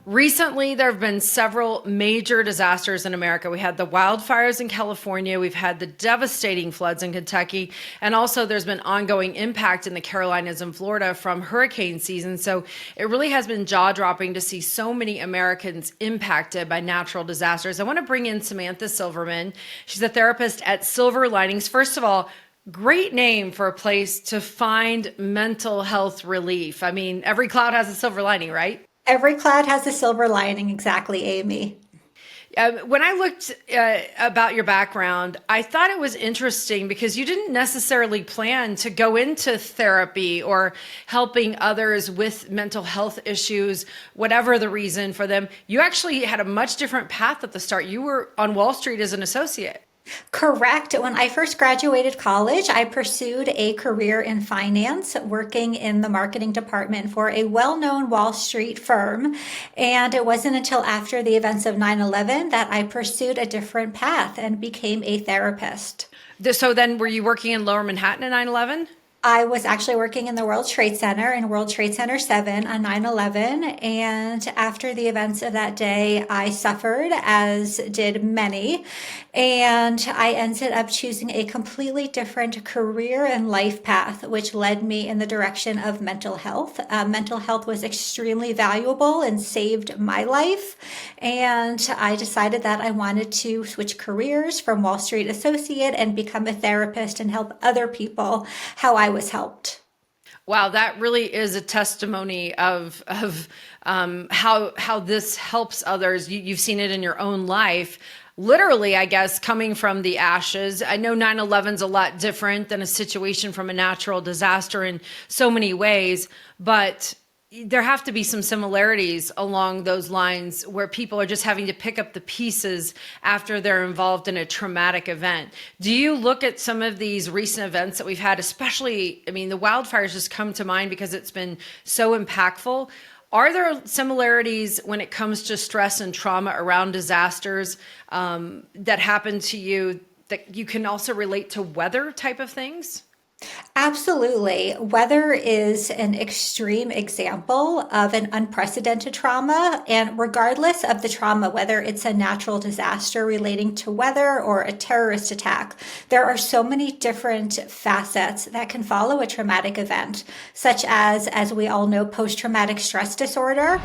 Recently, there have been several major disasters in America. We had the wildfires in California, we've had the devastating floods in Kentucky, and also there's been ongoing impact in the Carolinas and Florida from hurricane season. So it really has been jaw-dropping to see so many Americans impacted by natural disasters. I want to bring in Samantha Silverman. She's a therapist at Silver Linings. First of all, great name for a place to find mental health relief. I mean, every cloud has a silver lining, right? Every cloud has a silver lining, exactly, Amy. When I looked about your background, I thought it was interesting because you didn't necessarily plan to go into therapy or helping others with mental health issues, whatever the reason for them. You actually had a much different path at the start. You were on Wall Street as an associate. Correct. When I first graduated college, I pursued a career in finance, working in the marketing department for a well-known Wall Street firm. And it wasn't until after the events of 9/11 that I pursued a different path and became a therapist. So then were you working in Lower Manhattan at 9/11? I was actually working in the World Trade Center in World Trade Center 7 on 9/11. And after the events of that day, I suffered, as did many. And I ended up choosing a completely different career and life path, which led me in the direction of mental health. Mental health was extremely valuable and saved my life. And I decided that I wanted to switch careers from Wall Street associate and become a therapist and help other people how I was helped. Wow, that really is a testimony of how this helps others. You've seen it in your own life. Literally, I guess, coming from the ashes. I know 9/11's a lot different than a situation from a natural disaster in so many ways, but there have to be some similarities along those lines where people are just having to pick up the pieces after they're involved in a traumatic event. Do you look at some of these recent events that we've had, especially, I mean, the wildfires just come to mind because it's been so impactful. Are there similarities when it comes to stress and trauma around disasters that happen to you that you can also relate to weather type of things? Absolutely. Weather is an extreme example of an unprecedented trauma. And regardless of the trauma, whether it's a natural disaster relating to weather or a terrorist attack, there are so many different facets that can follow a traumatic event, such as we all know, post-traumatic stress disorder.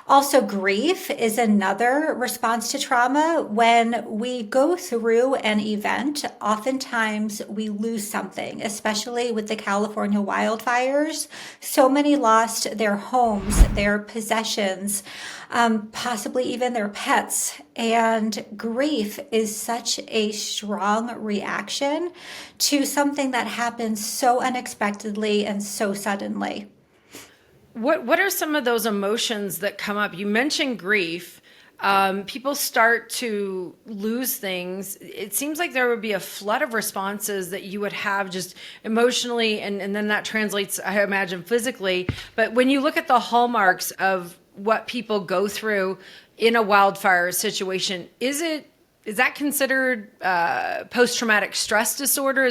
Also, grief is another response to trauma. When we go through an event, oftentimes we lose something, especially with the California wildfires. So many lost their homes, their possessions, possibly even their pets. And grief is such a strong reaction to something that happens so unexpectedly and so suddenly. What are some of those emotions that come up? You mentioned grief. People start to lose things. It seems like there would be a flood of responses that you would have just emotionally, and then that translates, I imagine, physically. But when you look at the hallmarks of what people go through in a wildfire situation, is that considered post-traumatic stress disorder?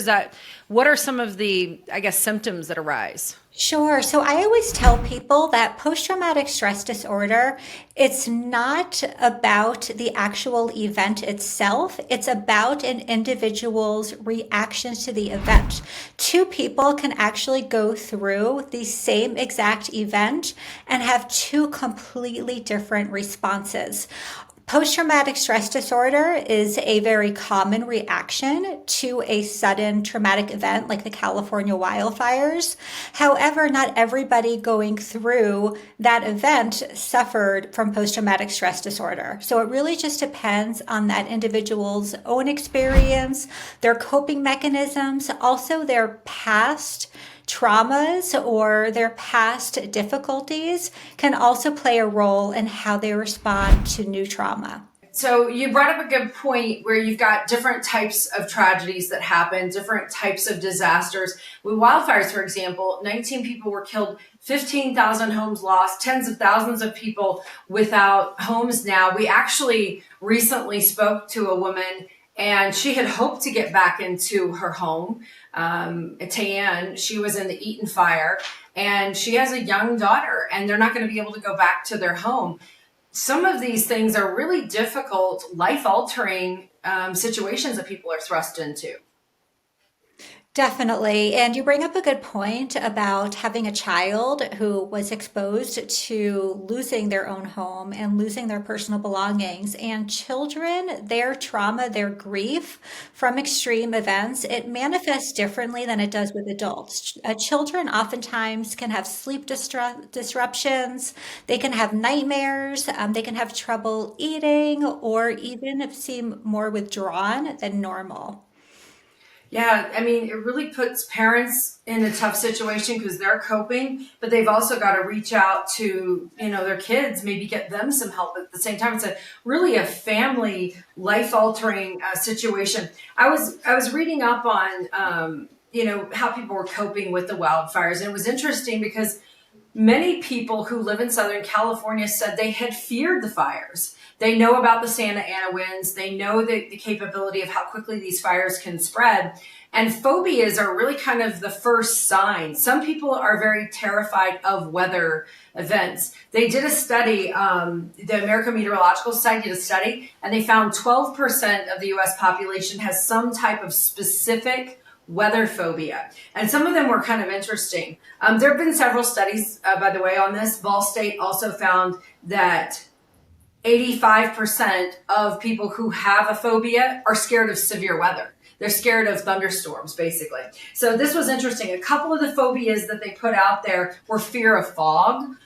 What are some of the, I guess, symptoms that arise? Sure. So I always tell people that post-traumatic stress disorder, it's not about the actual event itself. It's about an individual's reactions to the event. Two people can actually go through the same exact event and have two completely different responses. Post-traumatic stress disorder is a very common reaction to a sudden traumatic event like the California wildfires. However, not everybody going through that event suffered from post-traumatic stress disorder. So it really just depends on that individual's own experience, their coping mechanisms, also their past traumas or their past difficulties can also play a role in how they respond to new trauma. So you brought up a good point where you've got different types of tragedies that happen, different types of disasters. With wildfires, for example, 19 people were killed, 15,000 homes lost, tens of thousands of people without homes now. We actually recently spoke to a woman and she had hoped to get back into her home. Tayanne, she was in the Eaton fire and she has a young daughter and they're not going to be able to go back to their home. some of these things are really difficult, life altering situations that people are thrust into. Definitely. And you bring up a good point about having a child who was exposed to losing their own home and losing their personal belongings. And children, their trauma, their grief from extreme events, it manifests differently than it does with adults. Children oftentimes can have sleep disruptions, they can have nightmares, they can have trouble eating, or even seem more withdrawn than normal. Yeah, I mean, it really puts parents in a tough situation because they're coping, but they've also got to reach out to, their kids, maybe get them some help at the same time. It's a really a family life altering situation. I was reading up on, how people were coping with the wildfires, and it was interesting because many people who live in Southern California said they had feared the fires. They know about the Santa Ana winds. They know the capability of how quickly these fires can spread. And phobias are really kind of the first sign. Some people are very terrified of weather events. They did a study, the American Meteorological Society did a study, and they found 12% of the US population has some type of specific weather phobia. And some of them were kind of interesting. There have been several studies, by the way, on this. Ball State also found that 85% of people who have a phobia are scared of severe weather. They're scared of thunderstorms, basically. So this was interesting. A couple of the phobias that they put out there were fear of fog,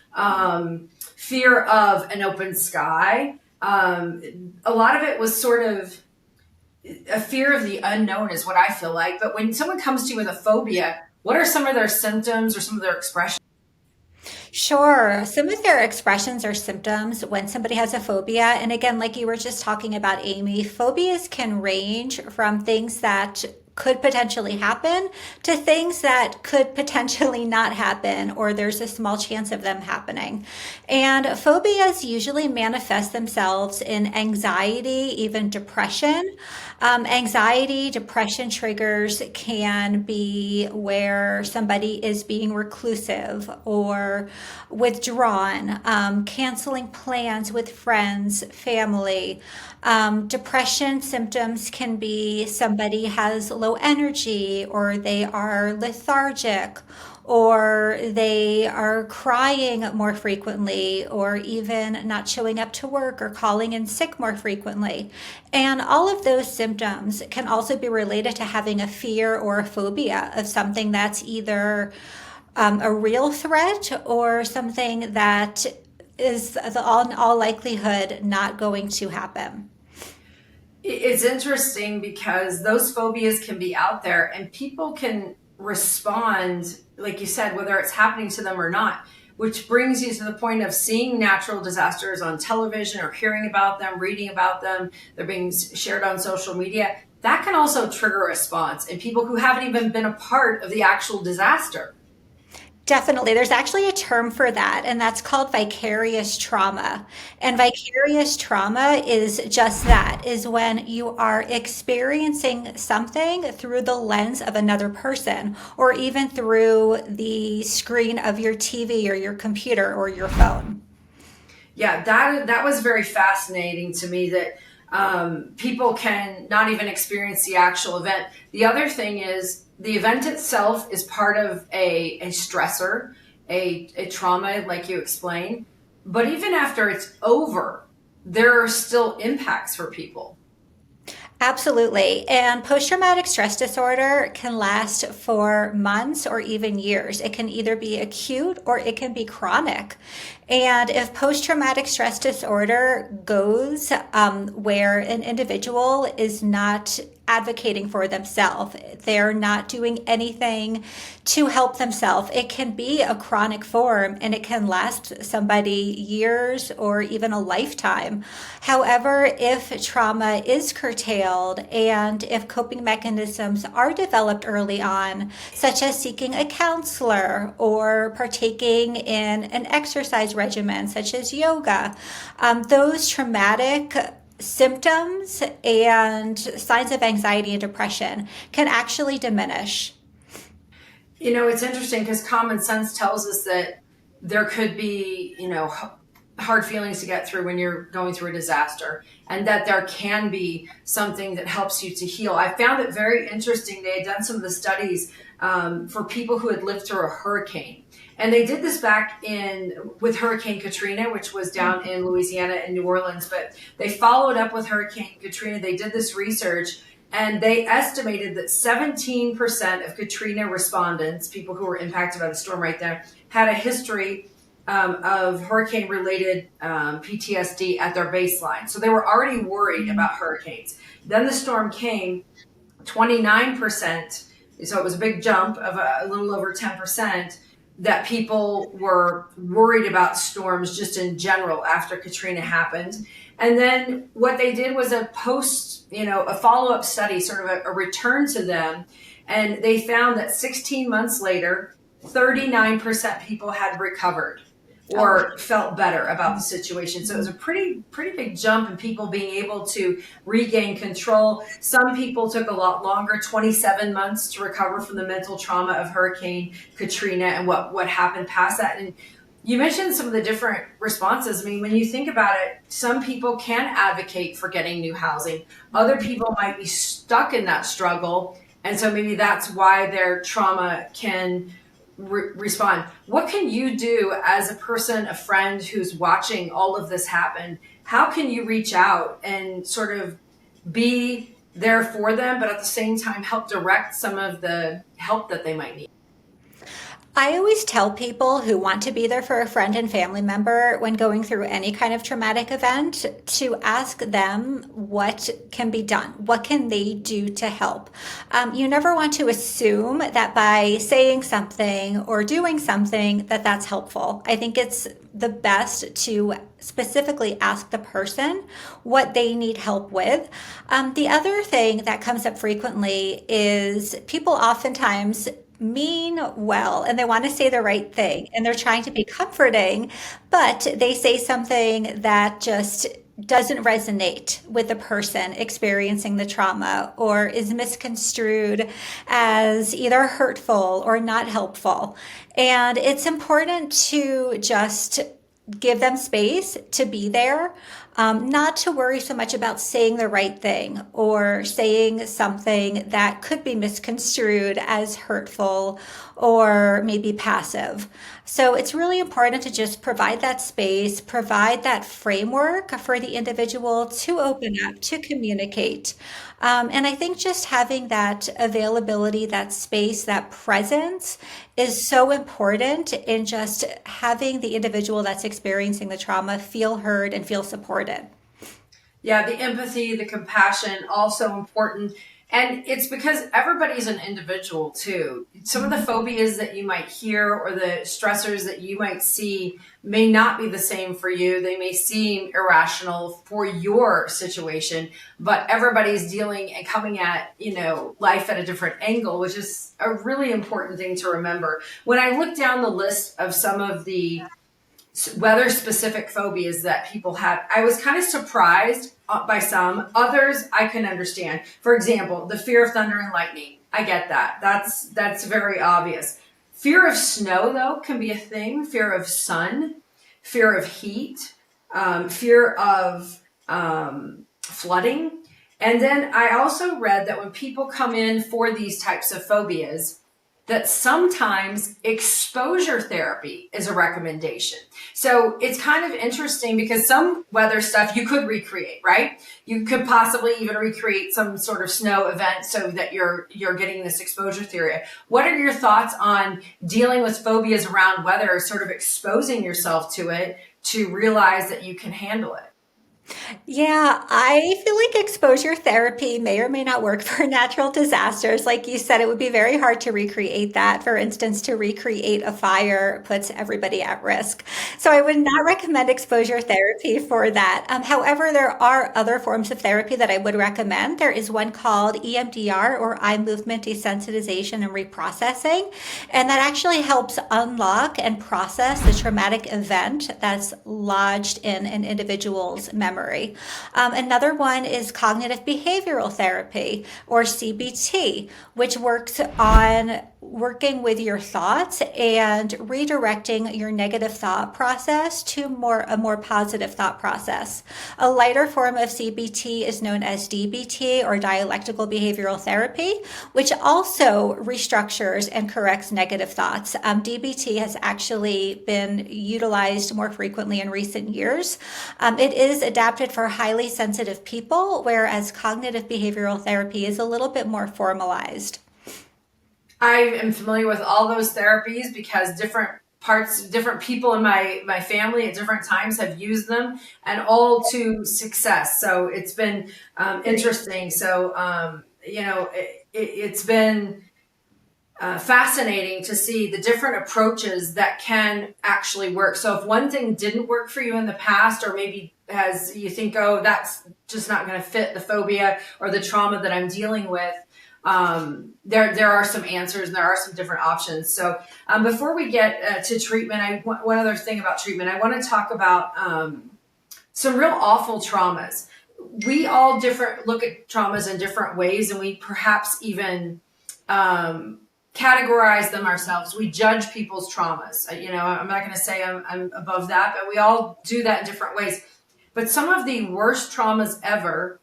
fear of an open sky. A lot of it was sort of a fear of the unknown is what I feel like. But when someone comes to you with a phobia, what are some of their symptoms or some of their expressions? Sure. Some of their expressions or symptoms when somebody has a phobia, and again, like you were just talking about, Amy, phobias can range from things that could potentially happen to things that could potentially not happen, or there's a small chance of them happening. And phobias usually manifest themselves in anxiety, even depression. Anxiety, depression triggers can be where somebody is being reclusive or withdrawn, canceling plans with friends, family. Depression symptoms can be somebody has low energy, or they are lethargic, or they are crying more frequently, or even not showing up to work or calling in sick more frequently. And all of those symptoms can also be related to having a fear or a phobia of something that's either a real threat or something that is in all likelihood not going to happen. It's interesting because those phobias can be out there and people can respond, like you said, whether it's happening to them or not, which brings you to the point of seeing natural disasters on television or hearing about them, reading about them, they're being shared on social media. That can also trigger a response in people who haven't even been a part of the actual disaster. Definitely. There's actually a term for that, and that's called vicarious trauma. And vicarious trauma is just that, is when you are experiencing something through the lens of another person, or even through the screen of your TV or your computer or your phone. Yeah, that was very fascinating to me that people can not even experience the actual event. The other thing is the event itself is part of a stressor, a trauma, like you explained. But even after it's over, there are still impacts for people. Absolutely. And post traumatic stress disorder can last for months or even years. It can either be acute or it can be chronic. And if post traumatic stress disorder goes where an individual is not advocating for themselves, they're not doing anything to help themselves, it can be a chronic form and it can last somebody years or even a lifetime. However, if trauma is curtailed and if coping mechanisms are developed early on, such as seeking a counselor or partaking in an exercise regimen such as yoga, those traumatic symptoms and signs of anxiety and depression can actually diminish. It's interesting because common sense tells us that there could be, hard feelings to get through when you're going through a disaster, and that there can be something that helps you to heal. I found it very interesting. They had done some of the studies for people who had lived through a hurricane. And they did this back with Hurricane Katrina, which was down in Louisiana and New Orleans, but they followed up with Hurricane Katrina. They did this research, and they estimated that 17% of Katrina respondents, people who were impacted by the storm right there, had a history of hurricane-related PTSD at their baseline. So they were already worried about hurricanes. Then the storm came, 29%, so it was a big jump of a little over 10%, that people were worried about storms just in general after Katrina happened. And then what they did was a follow-up study, sort of a return to them. And they found that 16 months later, 39% people had recovered or felt better about the situation. So it was a pretty big jump in people being able to regain control. Some people took a lot longer, 27 months to recover from the mental trauma of Hurricane Katrina and what happened past that. And you mentioned some of the different responses. I mean, when you think about it, some people can advocate for getting new housing. Other people might be stuck in that struggle. And so maybe that's why their trauma can respond. What can you do as a person, a friend who's watching all of this happen? How can you reach out and sort of be there for them, but at the same time help direct some of the help that they might need? I always tell people who want to be there for a friend and family member when going through any kind of traumatic event to ask them what can be done. What can they do to help? You never want to assume that by saying something or doing something that's helpful. I think it's the best to specifically ask the person what they need help with. The other thing that comes up frequently is people oftentimes mean well and they want to say the right thing and they're trying to be comforting, but they say something that just doesn't resonate with the person experiencing the trauma or is misconstrued as either hurtful or not helpful. And it's important to just give them space to be there, not to worry so much about saying the right thing or saying something that could be misconstrued as hurtful or maybe passive. So it's really important to just provide that space, provide that framework for the individual to open up, to communicate. And I think just having that availability, that space, that presence is so important in just having the individual that's experiencing the trauma feel heard and feel supported. Yeah, the empathy, the compassion, also important. And it's because everybody's an individual too. Some of the phobias that you might hear or the stressors that you might see may not be the same for you. They may seem irrational for your situation, but everybody's dealing and coming at, life at a different angle, which is a really important thing to remember. When I look down the list of some of the weather-specific phobias that people have, I was kind of surprised by some. Others I can understand. For example, the fear of thunder and lightning. I get that. That's very obvious. Fear of snow, though, can be a thing. Fear of sun, fear of heat, fear of flooding. And then I also read that when people come in for these types of phobias, that sometimes exposure therapy is a recommendation. So it's kind of interesting because some weather stuff you could recreate, right? You could possibly even recreate some sort of snow event so that you're getting this exposure theory. What are your thoughts on dealing with phobias around weather, sort of exposing yourself to it to realize that you can handle it? Yeah, I feel like exposure therapy may or may not work for natural disasters. Like you said, it would be very hard to recreate that. For instance, to recreate a fire puts everybody at risk. So I would not recommend exposure therapy for that. However, there are other forms of therapy that I would recommend. There is one called EMDR, or eye movement desensitization and reprocessing. And that actually helps unlock and process the traumatic event that's lodged in an individual's memory. Another one is cognitive behavioral therapy, or CBT, which works on working with your thoughts and redirecting your negative thought process to a more positive thought process. A lighter form of CBT is known as DBT, or dialectical behavioral therapy, which also restructures and corrects negative thoughts. DBT has actually been utilized more frequently in recent years. It is adapted for highly sensitive people, whereas cognitive behavioral therapy is a little bit more formalized. I am familiar with all those therapies because different people in my family at different times have used them, and all to success. So it's been interesting. So, it's been fascinating to see the different approaches that can actually work. So if one thing didn't work for you in the past, or maybe you think, oh, that's just not going to fit the phobia or the trauma that I'm dealing with, there are some answers and there are some different options. So before we get to treatment, one other thing about treatment, I want to talk about some real awful traumas. We all look at traumas in different ways, and we perhaps even categorize them ourselves. We judge people's traumas. I'm not going to say I'm above that, but we all do that in different ways. But some of the worst traumas ever,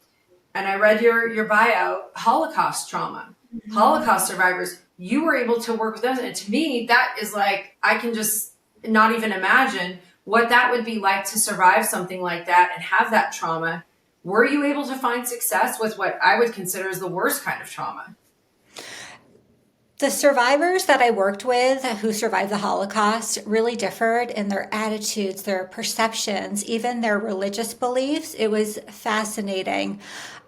and I read your bio, Holocaust trauma, Holocaust survivors, you were able to work with them. And to me, that is like, I can just not even imagine what that would be like to survive something like that and have that trauma. Were you able to find success with what I would consider as the worst kind of trauma? The survivors that I worked with who survived the Holocaust really differed in their attitudes, their perceptions, even their religious beliefs. It was fascinating.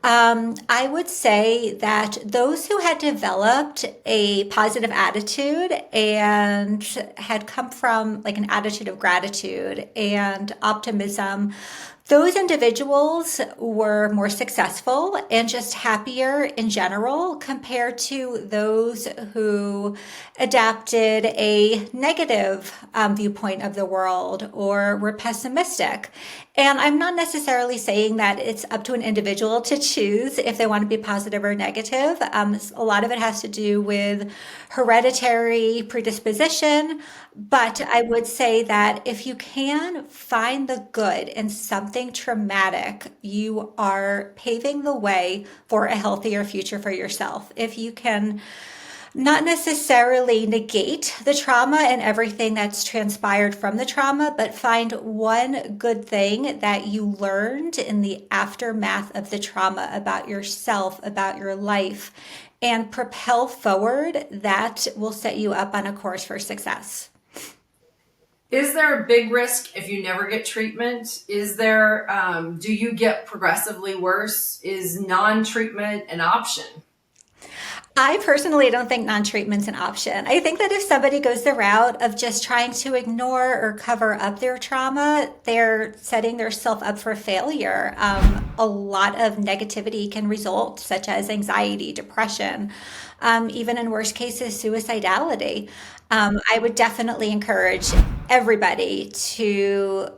I would say that those who had developed a positive attitude and had come from like an attitude of gratitude and optimism, those individuals were more successful and just happier in general compared to those who adapted a negative viewpoint of the world or were pessimistic. And I'm not necessarily saying that it's up to an individual to choose if they want to be positive or negative. A lot of it has to do with hereditary predisposition. But I would say that if you can find the good in something traumatic, you are paving the way for a healthier future for yourself. If you can not necessarily negate the trauma and everything that's transpired from the trauma, but find one good thing that you learned in the aftermath of the trauma about yourself, about your life, and propel forward, that will set you up on a course for success. Is there a big risk if you never get treatment? Is there, do you get progressively worse? Is non-treatment an option? I personally don't think non-treatment's an option. I think that if somebody goes the route of just trying to ignore or cover up their trauma, they're setting themselves up for failure. A lot of negativity can result, such as anxiety, depression, even in worst cases, suicidality. I would definitely encourage everybody to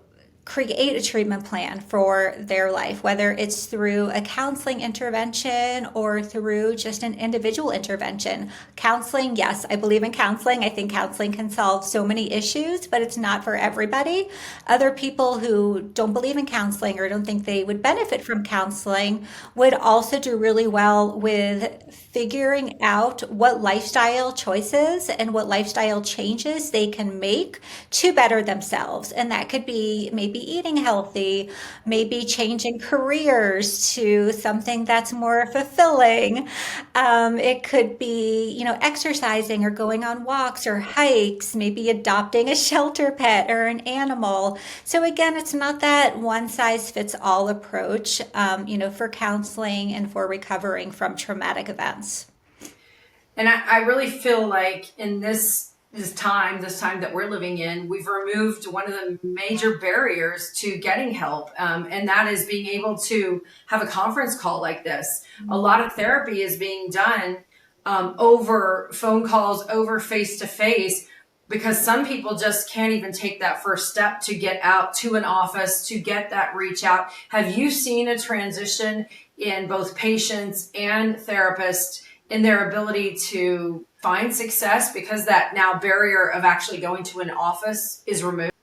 create a treatment plan for their life, whether it's through a counseling intervention or through just an individual intervention. Counseling, yes, I believe in counseling. I think counseling can solve so many issues, but it's not for everybody. Other people who don't believe in counseling or don't think they would benefit from counseling would also do really well with figuring out what lifestyle choices and what lifestyle changes they can make to better themselves. And that could be maybe eating healthy, maybe changing careers to something that's more fulfilling. It could be, exercising or going on walks or hikes, maybe adopting a shelter pet or an animal. So again, it's not that one size fits all approach, for counseling and for recovering from traumatic events. And I really feel like in this time that we're living in, we've removed one of the major barriers to getting help. And that is being able to have a conference call like this. A lot of therapy is being done over phone calls, over face-to-face, because some people just can't even take that first step to get out to an office, to get that reach out. Have you seen a transition in both patients and therapists in their ability to find success because that now barrier of actually going to an office is removed?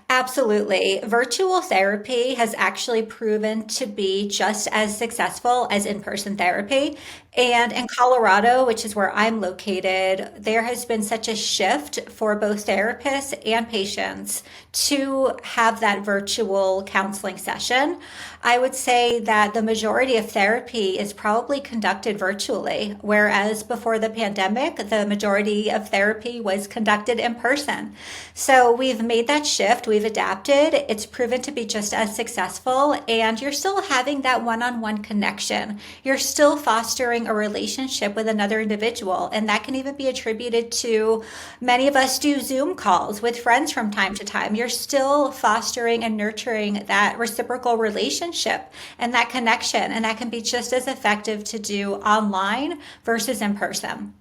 Absolutely. Virtual therapy has actually proven to be just as successful as in-person therapy. And in Colorado, which is where I'm located, there has been such a shift for both therapists and patients to have that virtual counseling session. I would say that the majority of therapy is probably conducted virtually, whereas before the pandemic, the majority of therapy was conducted in person. So we've made that shift, we've adapted. It's proven to be just as successful, and you're still having that one-on-one connection. You're still fostering a relationship with another individual, and that can even be attributed to many of us do Zoom calls with friends from time to time. You're still fostering and nurturing that reciprocal relationship and that connection, and that can be just as effective to do online versus in person.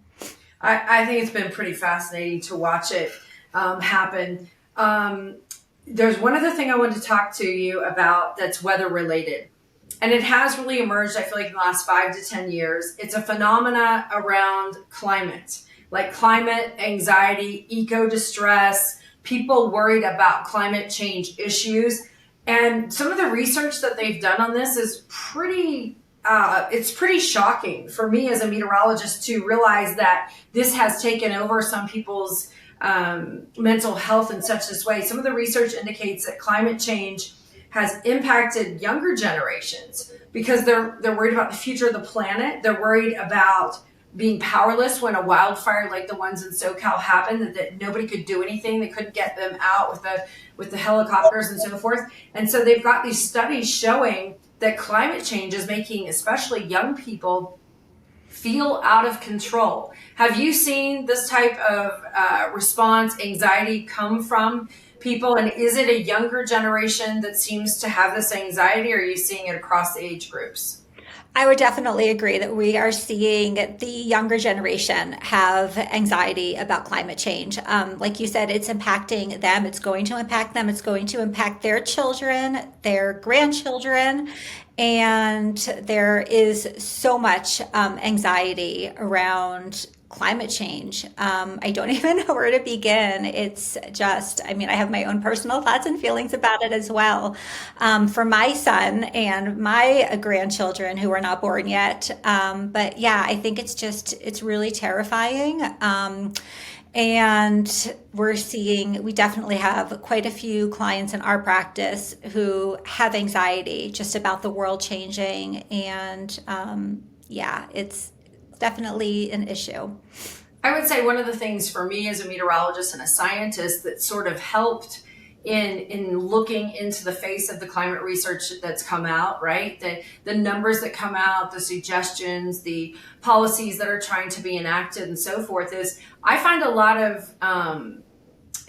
I think it's been pretty fascinating to watch it happen. There's one other thing I wanted to talk to you about that's weather related. And it has really emerged, I feel like, in the last 5 to 10 years. It's a phenomena around climate, like climate anxiety, eco distress, people worried about climate change issues. And some of the research that they've done on this is it's pretty shocking for me as a meteorologist to realize that this has taken over some people's mental health in such this way. Some of the research indicates that climate change has impacted younger generations because they're worried about the future of the planet. They're worried about being powerless when a wildfire like the ones in SoCal happened, that nobody could do anything. They couldn't get them out with the helicopters and so forth. And so they've got these studies showing that climate change is making especially young people feel out of control. Have you seen this type of response, anxiety come from people? And is it a younger generation that seems to have this anxiety, or are you seeing it across the age groups? I would definitely agree that we are seeing the younger generation have anxiety about climate change. Like you said, it's impacting them. It's going to impact them. It's going to impact their children, their grandchildren. And there is so much anxiety around climate change. I don't even know where to begin. It's just, I mean, I have my own personal thoughts and feelings about it as well. For my son and my grandchildren who are not born yet. But yeah, I think it's really terrifying. And we definitely have quite a few clients in our practice who have anxiety just about the world changing. And yeah, it's definitely an issue. I would say one of the things for me as a meteorologist and a scientist that sort of helped in looking into the face of the climate research that's come out, right? The numbers that come out, the suggestions, the policies that are trying to be enacted and so forth is I find a lot of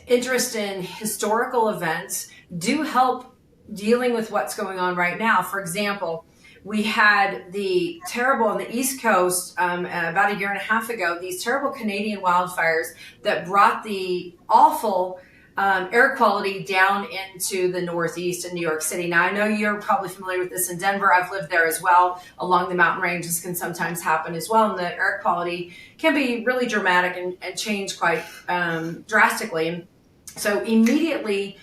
interest in historical events do help dealing with what's going on right now. For example, we had the terrible on the East Coast about a year and a half ago, these terrible Canadian wildfires that brought the awful air quality down into the Northeast in New York City. Now, I know you're probably familiar with this in Denver. I've lived there as well. Along the mountain ranges can sometimes happen as well. And the air quality can be really dramatic and change quite drastically. So immediately,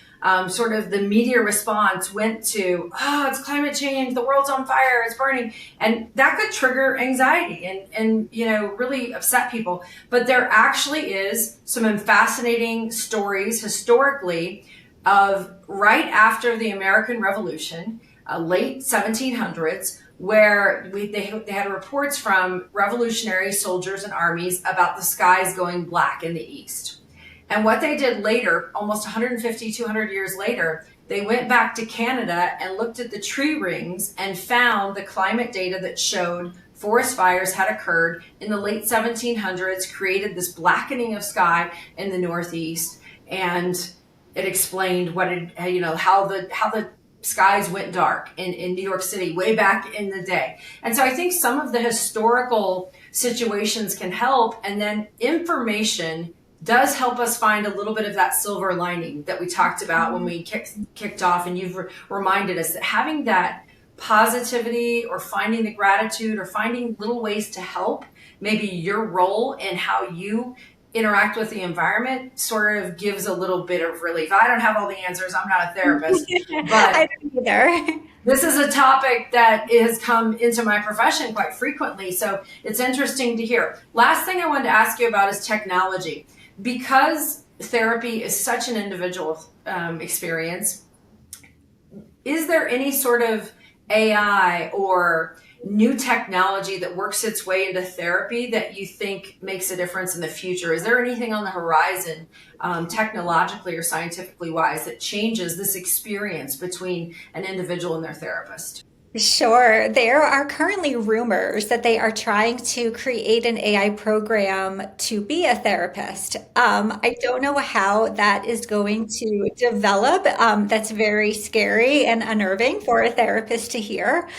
sort of the media response went to, oh, it's climate change, the world's on fire, it's burning. And that could trigger anxiety and really upset people. But there actually is some fascinating stories historically of right after the American Revolution, late 1700s, where they had reports from revolutionary soldiers and armies about the skies going black in the East. And what they did later, almost 150, 200 years later, they went back to Canada and looked at the tree rings and found the climate data that showed forest fires had occurred in the late 1700s, created this blackening of sky in the Northeast. And it explained how the skies went dark in New York City way back in the day. And so I think some of the historical situations can help, and then information does help us find a little bit of that silver lining that we talked about when we kicked off. And you've reminded us that having that positivity or finding the gratitude or finding little ways to help maybe your role and how you interact with the environment sort of gives a little bit of relief. I don't have all the answers. I'm not a therapist, but I don't either. this is a topic that has come into my profession quite frequently. So it's interesting to hear. Last thing I wanted to ask you about is technology. Because therapy is such an individual experience, is there any sort of AI or new technology that works its way into therapy that you think makes a difference in the future? Is there anything on the horizon, technologically or scientifically wise, that changes this experience between an individual and their therapist? Sure. There are currently rumors that they are trying to create an AI program to be a therapist. I don't know how that is going to develop. That's very scary and unnerving for a therapist to hear.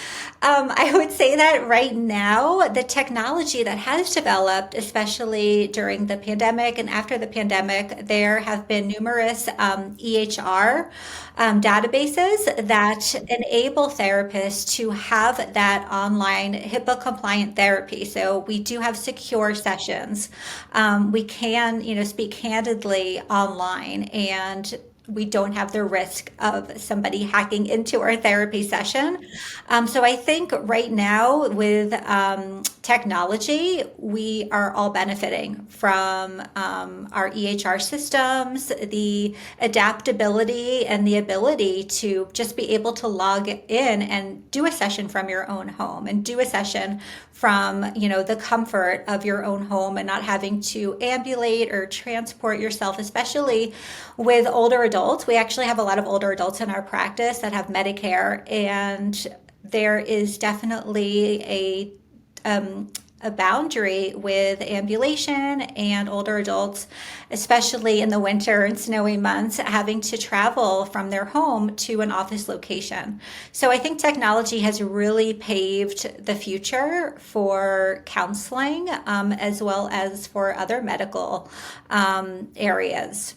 I would say that right now, the technology that has developed, especially during the pandemic and after the pandemic, there have been numerous EHR databases that enable therapists to have that online HIPAA compliant therapy. So we do have secure sessions. We can, speak candidly online, and we don't have the risk of somebody hacking into our therapy session. So I think right now with technology, we are all benefiting from our EHR systems, the adaptability and the ability to just be able to log in and do a session from your own home and do a session from, the comfort of your own home and not having to ambulate or transport yourself, especially with older adults. We actually have a lot of older adults in our practice that have Medicare, and there is definitely a boundary with ambulation and older adults, especially in the winter and snowy months, having to travel from their home to an office location. So I think technology has really paved the future for counseling, as well as for other medical areas.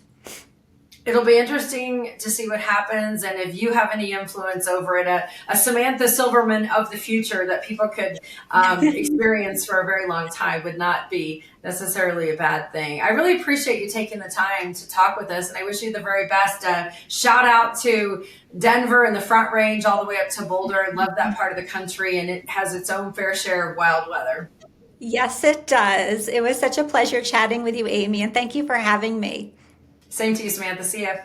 It'll be interesting to see what happens, and if you have any influence over it, a Samantha Silverman of the future that people could experience for a very long time would not be necessarily a bad thing. I really appreciate you taking the time to talk with us, and I wish you the very best. Shout out to Denver and the Front Range all the way up to Boulder. I love that part of the country, and it has its own fair share of wild weather. Yes, it does. It was such a pleasure chatting with you, Amy, and thank you for having me. Same to you, Samantha. See ya.